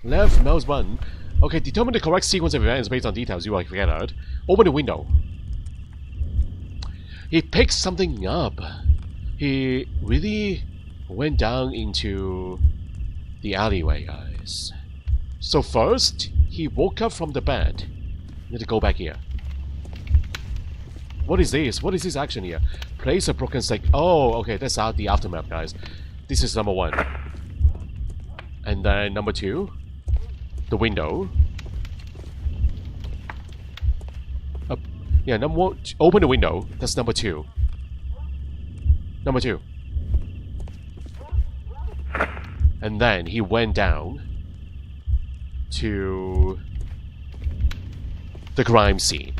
Left mouse button. Okay, determine the correct sequence of events based on details you have gathered. Open the window. He picked something up. He really went down into the alleyway, guys. So first, he woke up from the bed. Need to go back here. What is this? What is this action here? Place a broken stick. Oh, okay, that's the aftermath, guys. This is number 1. And then number 2, the window. Yeah, open the window. That's number 2. Number 2. And then he went down to the crime scene.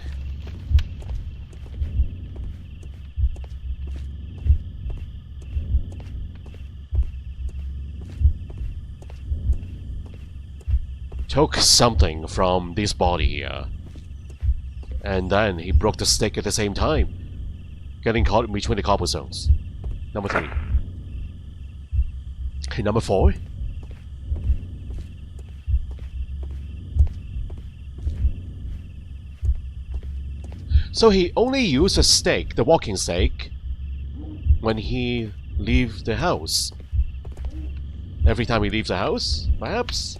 Took something from this body here. And then he broke the stick at the same time, getting caught in between the cobblestones. Number 3. Okay, number 4. So he only used a stick, the walking stick, when he leaves the house. Every time he leaves the house, perhaps?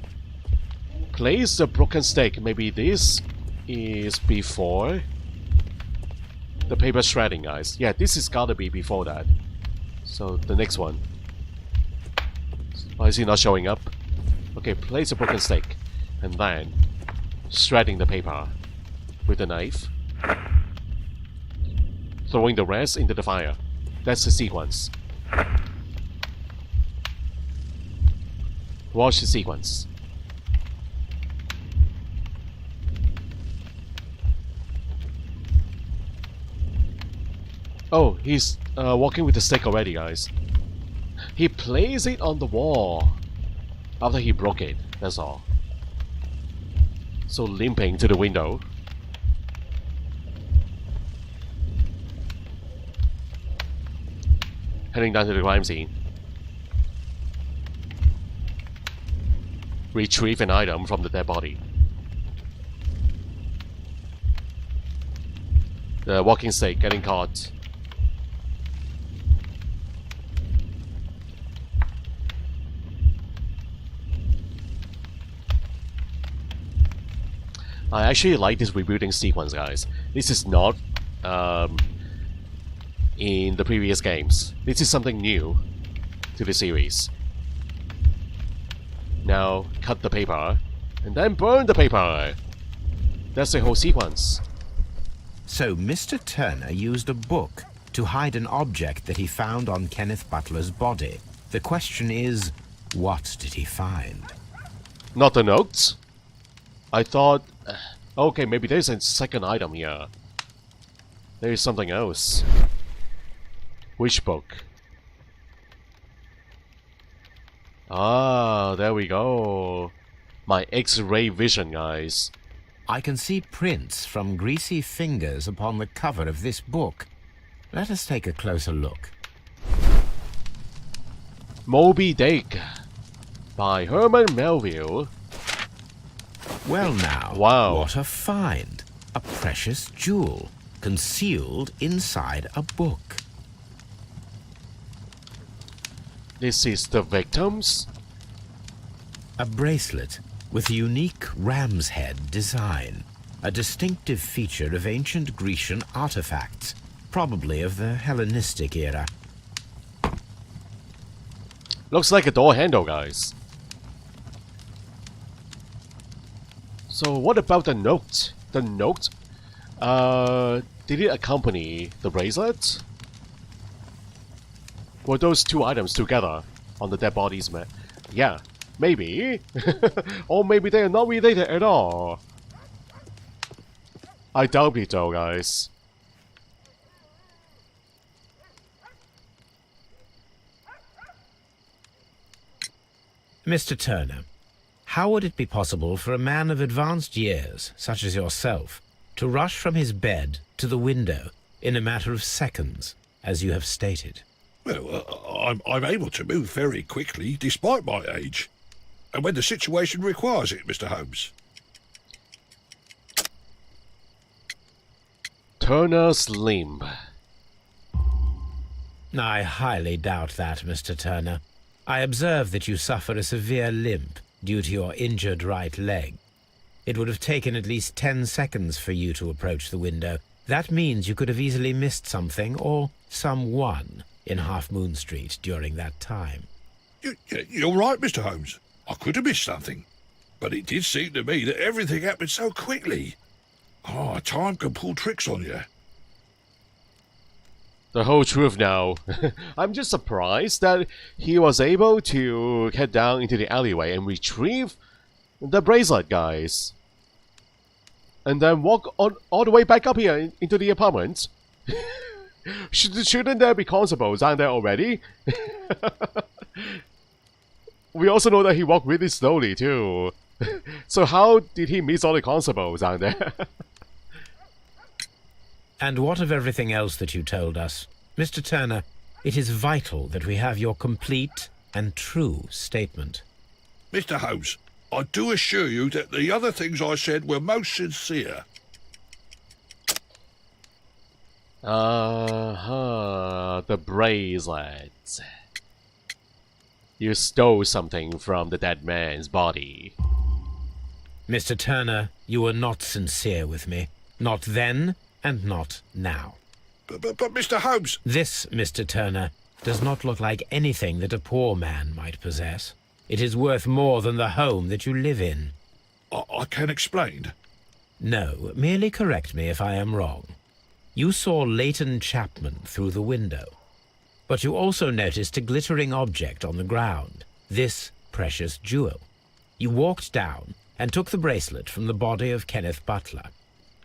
Place the broken stick. Maybe this is before the paper shredding, guys. Yeah, this is gotta be before that. So the next one. Why is he not showing up? Okay, place a broken stick. And then shredding the paper with a knife. Throwing the rest into the fire. That's the sequence. Watch the sequence. Oh, he's walking with the stick already, guys. He placed it on the wall after he broke it, that's all. So limping to the window. Heading down to the crime scene. Retrieve an item from the dead body. The walking stick getting caught. I actually like this rebuilding sequence, guys. This is not in the previous games. This is something new to the series. Now, cut the paper, and then burn the paper. That's the whole sequence. So Mr. Turner used a book to hide an object that he found on Kenneth Butler's body. The question is, what did he find? Not the notes? I thought... okay, maybe there's a second item here. There is something else. Which book? Ah, there we go. My X-ray vision, guys. I can see prints from greasy fingers upon the cover of this book. Let us take a closer look. Moby Dick by Herman Melville. Well now, wow. What a find. A precious jewel, concealed inside a book. This is the victims? A bracelet with a unique ram's head design. A distinctive feature of ancient Grecian artifacts, probably of the Hellenistic era. Looks like a door handle, guys. So what about the note? The note? Did it accompany the bracelet? Were those two items together on the dead body's mat? Yeah, maybe. Or maybe they are not related at all. I doubt it though, guys. Mr. Turner, how would it be possible for a man of advanced years, such as yourself, to rush from his bed to the window in a matter of seconds, as you have stated? Well, I'm able to move very quickly, despite my age. And when the situation requires it, Mr. Holmes. Turner's limb. I highly doubt that, Mr. Turner. I observe that you suffer a severe limp due to your injured right leg. It would have taken at least 10 seconds for you to approach the window. That means you could have easily missed something or someone in Half Moon Street during that time. You're right, Mr. Holmes. I could have missed something. But it did seem to me that everything happened so quickly. Time can pull tricks on you. The whole truth now. I'm just surprised that he was able to head down into the alleyway and retrieve the bracelet, guys. And then walk on all the way back up here into the apartment. Shouldn't there be constables down there already? We also know that he walked really slowly too. So how did he miss all the constables down there? And what of everything else that you told us? Mr. Turner, it is vital that we have your complete and true statement. Mr. Holmes, I do assure you that the other things I said were most sincere. The bracelets. You stole something from the dead man's body. Mr. Turner, you were not sincere with me. Not then, and not now. But Mr. Holmes... This, Mr. Turner, does not look like anything that a poor man might possess. It is worth more than the home that you live in. I can explain. No, merely correct me if I am wrong. You saw Leighton Chapman through the window, but you also noticed a glittering object on the ground, this precious jewel. You walked down and took the bracelet from the body of Kenneth Butler,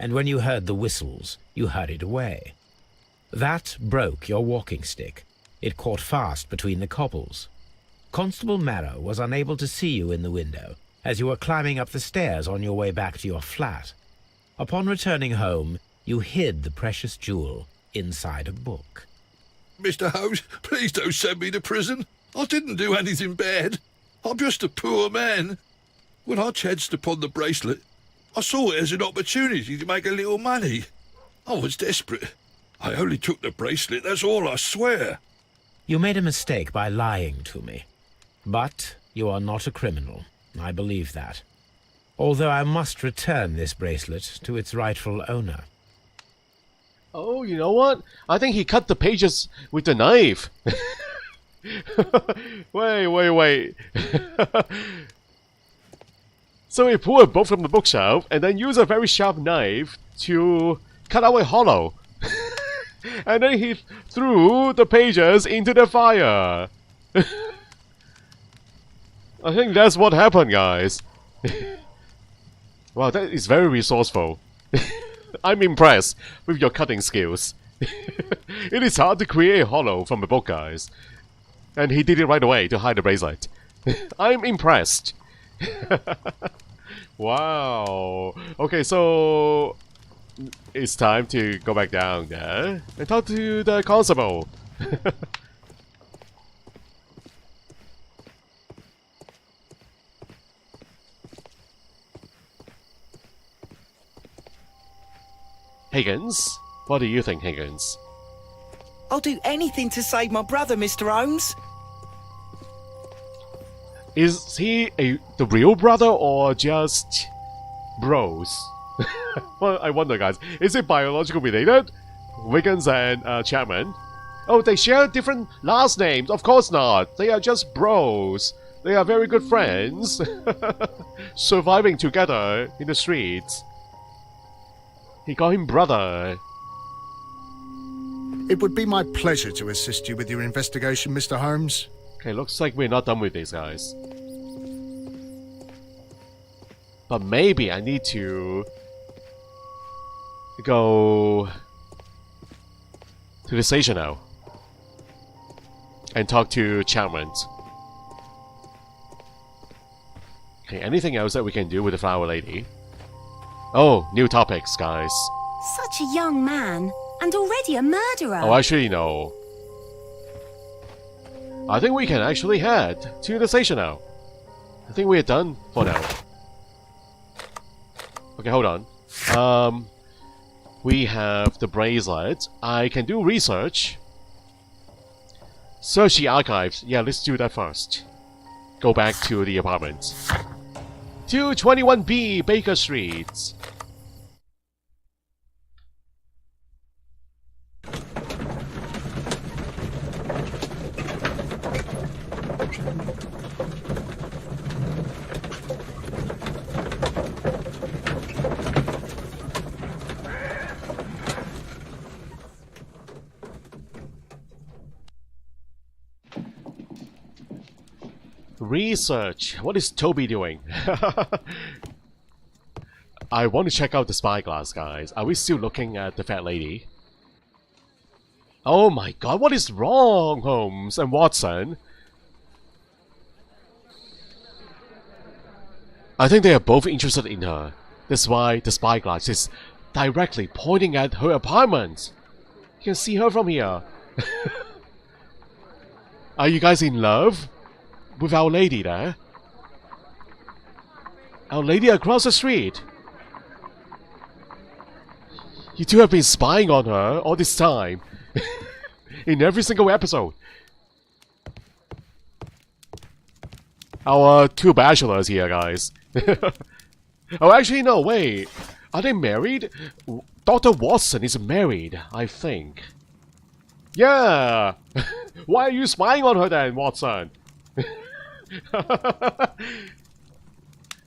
and when you heard the whistles, you hurried away. That broke your walking stick. It caught fast between the cobbles. Constable Marrow was unable to see you in the window as you were climbing up the stairs on your way back to your flat. Upon returning home, you hid the precious jewel inside a book. Mr. Holmes, please don't send me to prison. I didn't do anything bad. I'm just a poor man. When I chanced upon the bracelet, I saw it as an opportunity to make a little money. I was desperate. I only took the bracelet, that's all, I swear. You made a mistake by lying to me. But you are not a criminal. I believe that. Although I must return this bracelet to its rightful owner. Oh, you know what? I think he cut the pages with the knife. Wait. So he pulled a book from the bookshelf and then used a very sharp knife to cut out a hollow. And then he threw the pages into the fire. I think that's what happened, guys. Wow, that is very resourceful. I'm impressed with your cutting skills. It is hard to create a hollow from a book, guys. And he did it right away to hide the bracelet. I'm impressed. Wow. Okay, so it's time to go back down there and talk to the constable. Higgins? What do you think, Higgins? I'll do anything to save my brother, Mr. Holmes. Is he the real brother or just bros? Well, I wonder, guys. Is it biological related? Wiggins and Chapman? Oh, they share different last names. Of course not. They are just bros. They are very good friends. Surviving together in the streets. He called him brother. It would be my pleasure to assist you with your investigation, Mr. Holmes. Okay, looks like we're not done with these guys. But maybe I need to go to the station now and talk to Chapman. Okay, anything else that we can do with the flower lady? Oh, new topics, guys. Such a young man, and already a murderer. Oh, actually, no. I think we can actually head to the station now. I think we're done for now. Okay, hold on. We have the bracelet. I can do research. Search the archives. Yeah, let's do that first. Go back to the apartment. 221B Baker Street. Research. What is Toby doing? I want to check out the spyglass, guys. Are we still looking at the fat lady? Oh my god, what is wrong, Holmes and Watson? I think they are both interested in her. That's why the spyglass is directly pointing at her apartment. You can see her from here. Are you guys in love? With Our Lady there? Our Lady across the street? You two have been spying on her all this time. In every single episode. Our two bachelors here, guys. Oh, actually, no, wait. Are they married? Dr. Watson is married, I think. Yeah! Why are you spying on her then, Watson?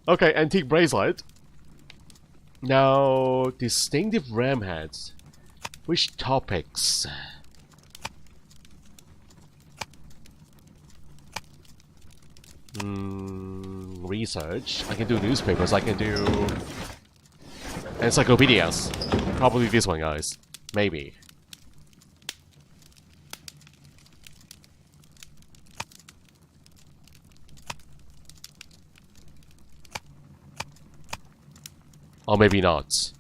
Okay, antique bracelet. Now, distinctive ram heads. Which topics? Research. I can do newspapers. I can do encyclopedias. Probably this one, guys. Maybe. Or maybe not.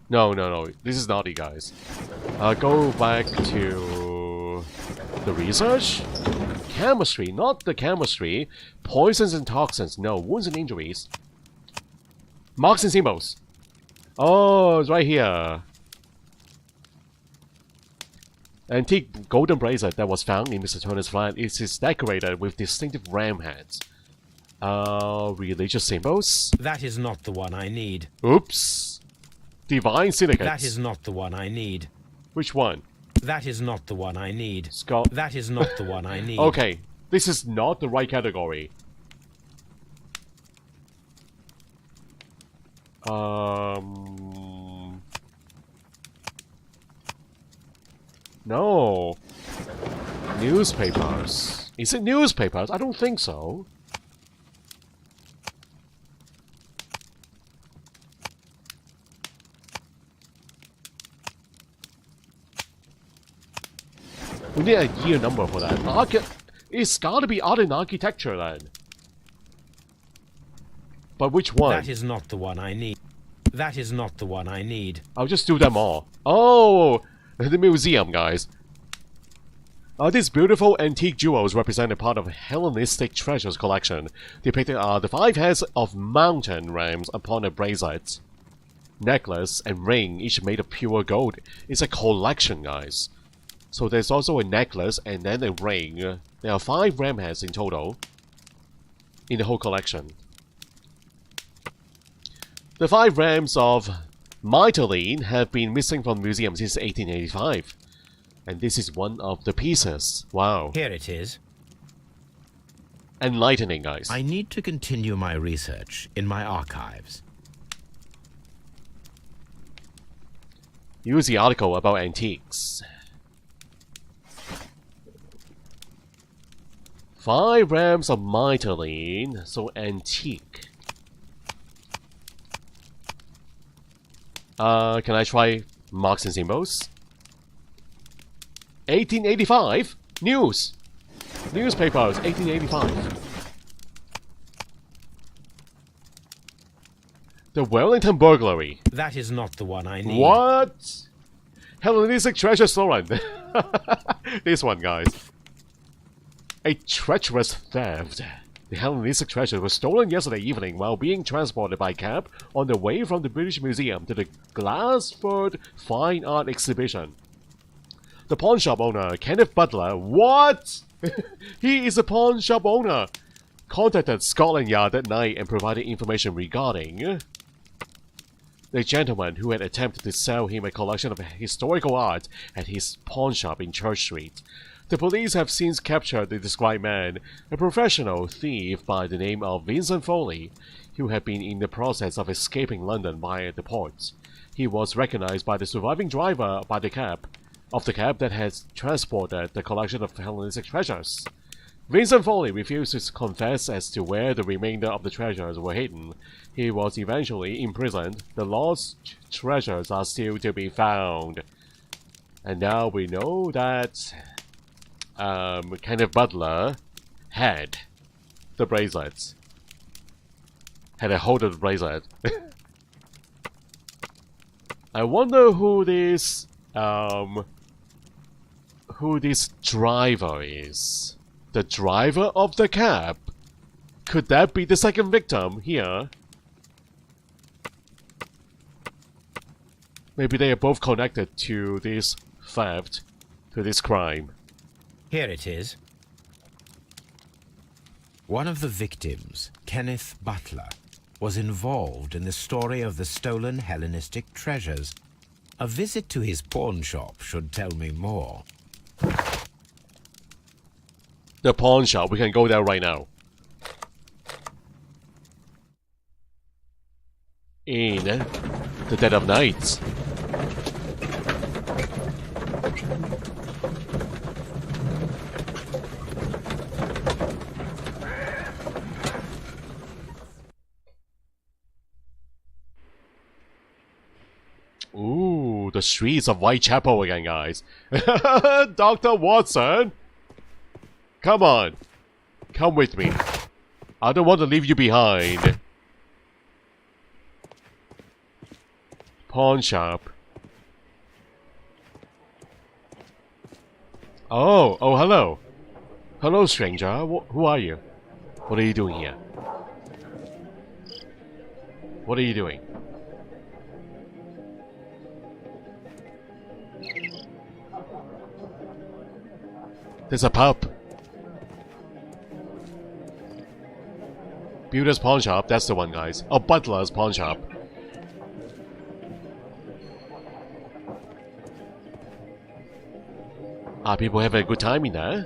No. This is naughty, guys. Go back to the research? Chemistry, not the chemistry. Poisons and toxins. No, wounds and injuries. Marks and symbols. Oh, it's right here. Antique golden bracelet that was found in Mr. Turner's flat is decorated with distinctive ram heads. Religious symbols? That is not the one I need. Oops. Divine silicates. That is not the one I need. Which one? That is not the one I need. Scott. That is not the one I need. Okay, this is not the right category. No. Newspapers. Is it newspapers? I don't think so. We need a year number for that. It's gotta be art and architecture then. But which one? That is not the one I need. That is not the one I need. I'll just do them all. Oh! The museum, guys. These beautiful antique jewels represent a part of a Hellenistic treasures collection. Depicted are the 5 heads of mountain rams upon a bracelet. Necklace and ring, each made of pure gold. It's a collection, guys. So there's also a necklace and then a ring. There are 5 ram heads in total in the whole collection. The 5 rams of Mytilene have been missing from the museum since 1885. And this is one of the pieces. Wow. Here it is. Enlightening, guys. I need to continue my research in my archives. Use the article about antiques. 5 rams of Mytilene, so antique. Can I try marks and symbols? 1885? News! Newspapers, 1885. The Wellington burglary. That is not the one I need. What? Hellenistic treasure stolen. This one, guys. A treacherous theft. The Hellenistic treasure was stolen yesterday evening while being transported by cab on the way from the British Museum to the Glassford Fine Art Exhibition. The pawn shop owner, Kenneth Butler, what? He is a pawn shop owner. Contacted Scotland Yard that night and provided information regarding the gentleman who had attempted to sell him a collection of historical art at his pawn shop in Church Street. The police have since captured the described man, a professional thief by the name of Vincent Foley, who had been in the process of escaping London via the port. He was recognized by the surviving driver of the cab that had transported the collection of Hellenistic treasures. Vincent Foley refused to confess as to where the remainder of the treasures were hidden. He was eventually imprisoned. The lost treasures are still to be found. And now we know that Kenneth Butler had the bracelets. Had a hold of the bracelet. I wonder who this driver is. The driver of the cab? Could that be the second victim here? Maybe they are both connected to this theft, to this crime. Here it is. One of the victims, Kenneth Butler, was involved in the story of the stolen Hellenistic treasures. A visit to his pawn shop should tell me more. The pawn shop, we can go there right now. In the dead of night. Ooh, the streets of Whitechapel again, guys. Dr. Watson! Come on. Come with me. I don't want to leave you behind. Pawn shop. Oh, hello. Hello, stranger. Who are you? What are you doing here? What are you doing? There's a pub. Builder's pawn shop, that's the one, guys. Oh, Butler's pawn shop. Are people having a good time in there?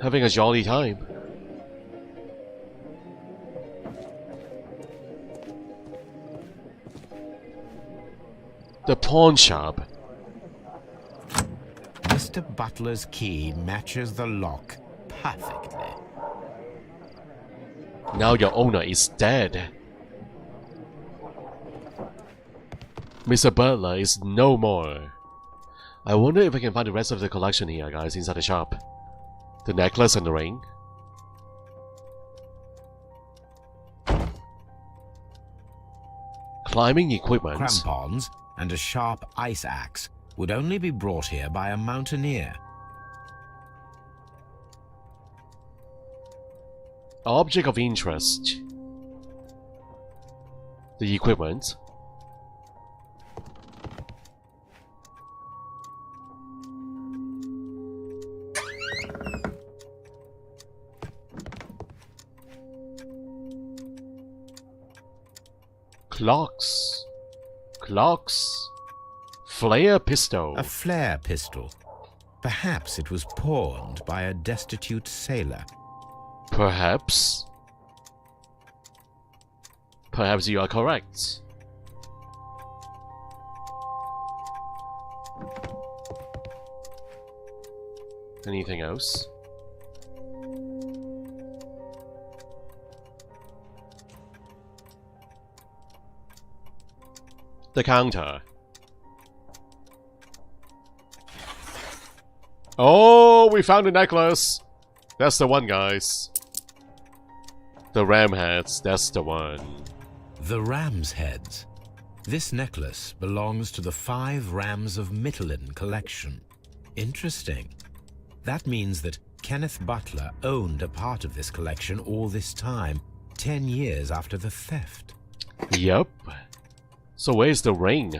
Having a jolly time. The pawn shop. Mr. Butler's key matches the lock perfectly. Now your owner is dead. Mr. Butler is no more. I wonder if I can find the rest of the collection here, guys, inside the shop. The necklace and the ring. Climbing equipment. Crampons and a sharp ice axe would only be brought here by a mountaineer. Object of interest. The equipment. Clocks. Clocks. Flare pistol. A flare pistol. Perhaps it was pawned by a destitute sailor. Perhaps. Perhaps you are correct. Anything else? The counter. Oh, we found the necklace! That's the one, guys. The ram heads, that's the one. The ram's heads. This necklace belongs to the 5 Rams of Mittelin collection. Interesting. That means that Kenneth Butler owned a part of this collection all this time, 10 years after the theft. Yep. So where's the ring?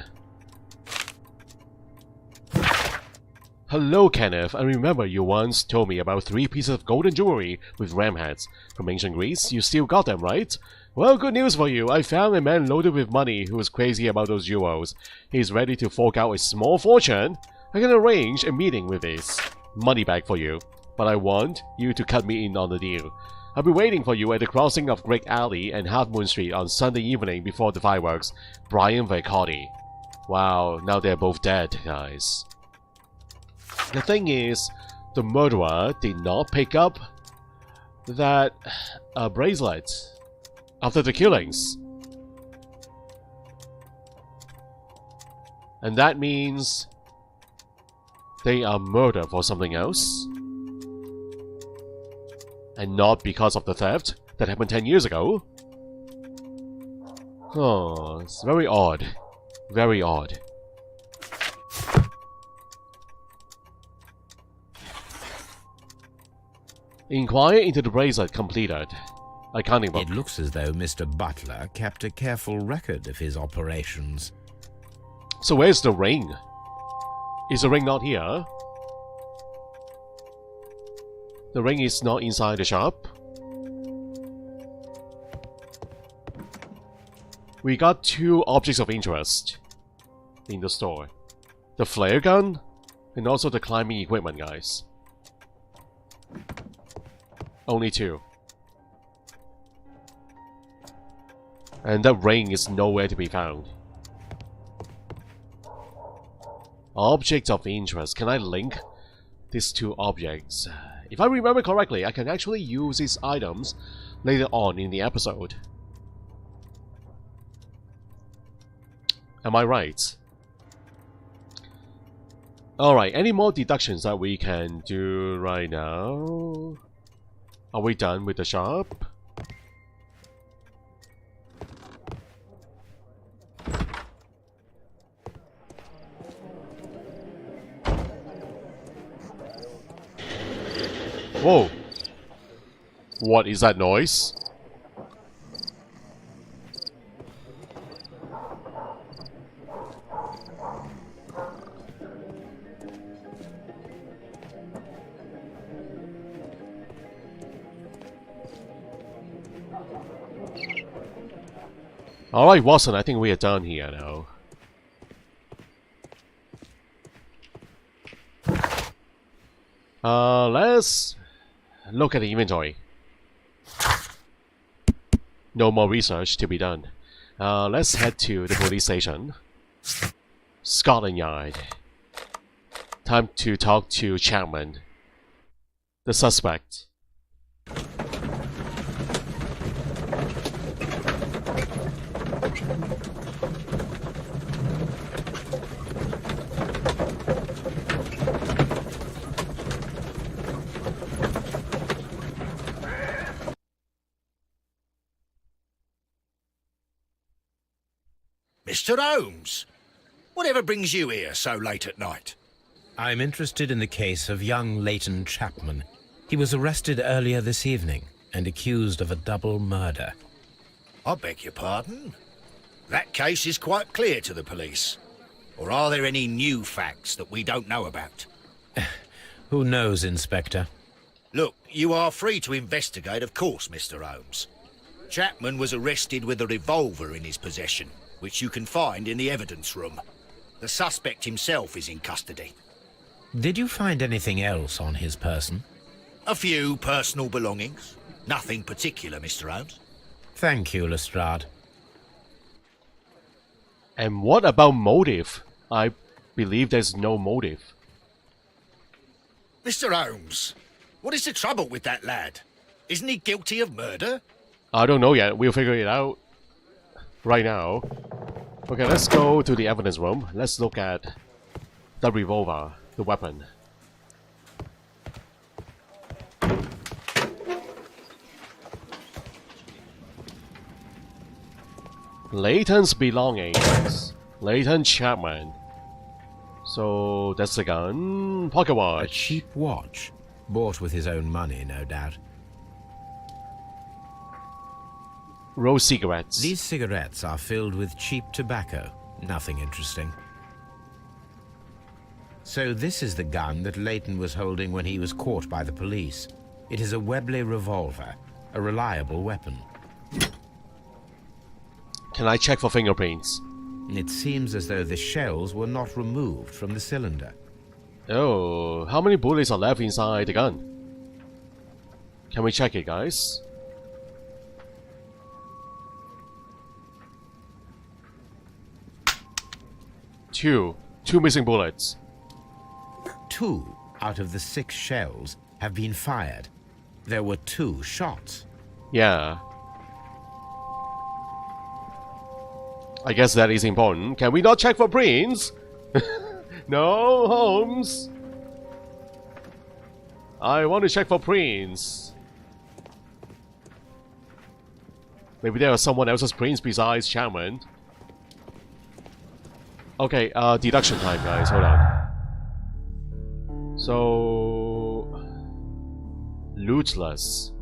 Hello, Kenneth. I remember you once told me about 3 pieces of golden jewelry with ram heads from ancient Greece. You still got them, right? Well, good news for you. I found a man loaded with money who is crazy about those jewels. He's ready to fork out a small fortune. I can arrange a meeting with this money bag for you, but I want you to cut me in on the deal. I'll be waiting for you at the crossing of Great Alley and Half Moon Street on Sunday evening before the fireworks. Brian Vicotti. Wow, now they're both dead, guys. The thing is, the murderer did not pick up that bracelet after the killings. And that means they are murdered for something else. And not because of the theft that happened 10 years ago. Oh, it's very odd. Very odd. Inquire into the bracelet completed. Accounting book. It looks as though Mr. Butler kept a careful record of his operations. So where's the ring? Is the ring not here? The ring is not inside the shop. We got 2 objects of interest in the store. The flare gun and also the climbing equipment, guys. Only 2. And that ring is nowhere to be found. Objects of interest. Can I link these 2 objects? If I remember correctly, I can actually use these items later on in the episode. Am I right? Alright, any more deductions that we can do right now? Are we done with the shop? Whoa! What is that noise? Alright, Watson, I think we are done here now. Let's look at the inventory. No more research to be done. Let's head to the police station. Scotland Yard. Time to talk to Chapman, the suspect. Mr. Holmes, whatever brings you here so late at night? I'm interested in the case of young Leighton Chapman. He was arrested earlier this evening and accused of a double murder. I beg your pardon? That case is quite clear to the police. Or are there any new facts that we don't know about? Who knows, Inspector? Look, you are free to investigate, of course, Mr. Holmes. Chapman was arrested with a revolver in his possession, which you can find in the evidence room. The suspect himself is in custody. Did you find anything else on his person? A few personal belongings. Nothing particular, Mr. Holmes. Thank you, Lestrade. And what about motive? I believe there's no motive. Mr. Holmes, what is the trouble with that lad? Isn't he guilty of murder? I don't know yet. We'll figure it out right now. Okay, let's go to the evidence room. Let's look at the revolver, the weapon. Leighton's belongings. Leighton Chapman. So that's the gun. Pocket A watch. cheap watch, bought with his own money, no doubt. Rose cigarettes. These cigarettes are filled with cheap tobacco. Nothing interesting. So this is the gun that Leighton was holding when he was caught by the police. It is a Webley revolver, a reliable weapon. Can I check for fingerprints? It seems as though the shells were not removed from the cylinder. Oh, how many bullets are left inside the gun? Can we check it, guys? Two missing bullets. 2 out of the 6 shells have been fired. There were 2 shots. Yeah. I guess that is important. Can we not check for prints? No, Holmes. I want to check for prints. Maybe there are someone else's prints besides Chapman. Okay, deduction time, guys. Hold on. So... lootless.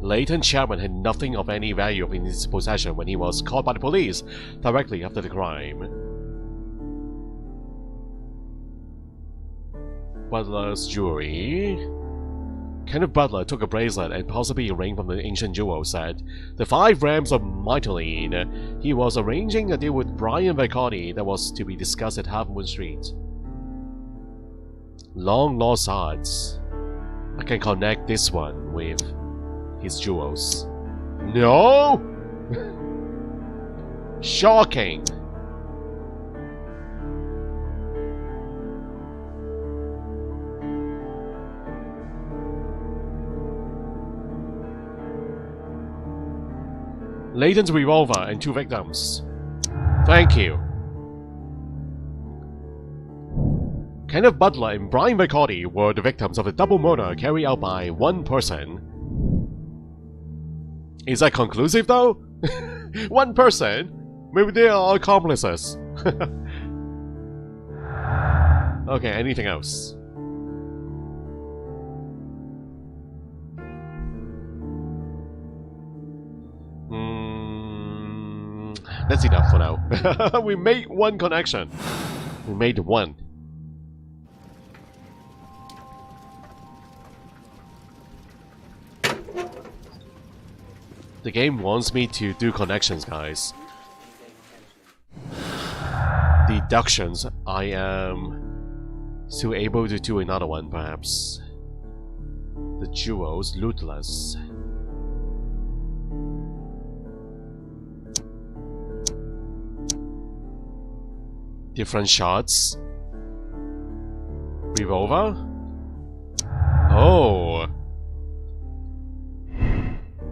Leighton Chapman had nothing of any value in his possession when he was caught by the police directly after the crime. Butler's jewelry. Kenneth Butler took a bracelet and possibly a ring from the ancient jewel set. The 5 grams of mitoline. He was arranging a deal with Brian Vicotti that was to be discussed at Half Moon Street. Long lost arts. I can connect this one with his jewels. No! Shocking! Leighton's revolver and 2 victims. Thank you. Kenneth Butler and Brian Vicotti were the victims of a double murder carried out by one person. Is that conclusive though? One person? Maybe they are accomplices. Okay, anything else? That's enough for now. We made one connection. We made one. The game wants me to do connections, guys. Deductions. I am still able to do another one, perhaps. The jewels, lootless. Different shots. Revolver. Oh.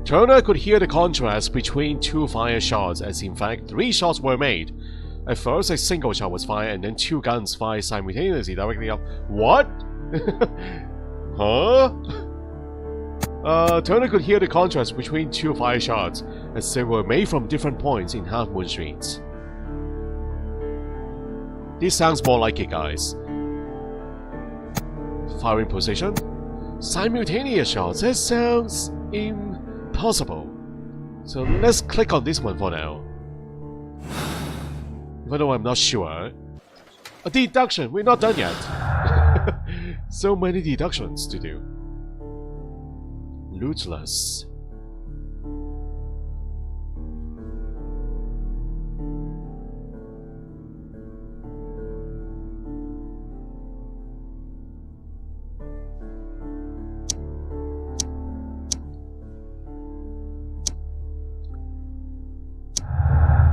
Turner could hear the contrast between 2 fire shots, as in fact 3 shots were made. At first, a single shot was fired, and then 2 guns fired simultaneously directly up. What? Huh? Turner could hear the contrast between 2 fire shots, as they were made from different points in Half Moon Street. This sounds more like it, guys. Firing position? Simultaneous shots. That sounds impossible. So let's click on this one for now. Even though I'm not sure. A deduction! We're not done yet. So many deductions to do. Lootless.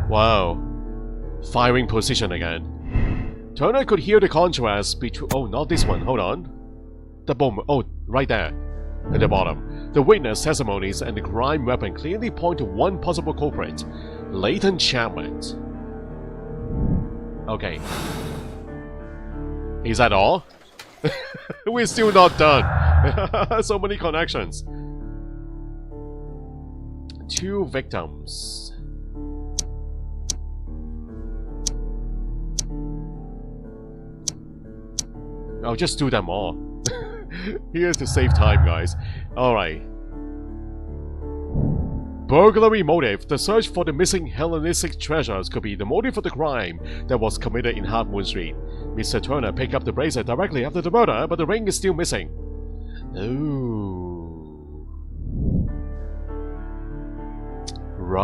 Wow. Firing position again. Turner could hear the contrast between... Oh, not this one. Hold on. The bomb. Oh, right there. At the bottom. The witness testimonies and the crime weapon clearly point to one possible culprit. Leighton Chapman. Okay. Is that all? We're still not done. So many connections. 2 victims. I'll just do them all. Here's to save time, guys. Alright. Burglary motive. The search for the missing Hellenistic treasures could be the motive for the crime that was committed in Half Moon Street. Mr. Turner picked up the bracelet directly after the murder, but the ring is still missing. Ooh.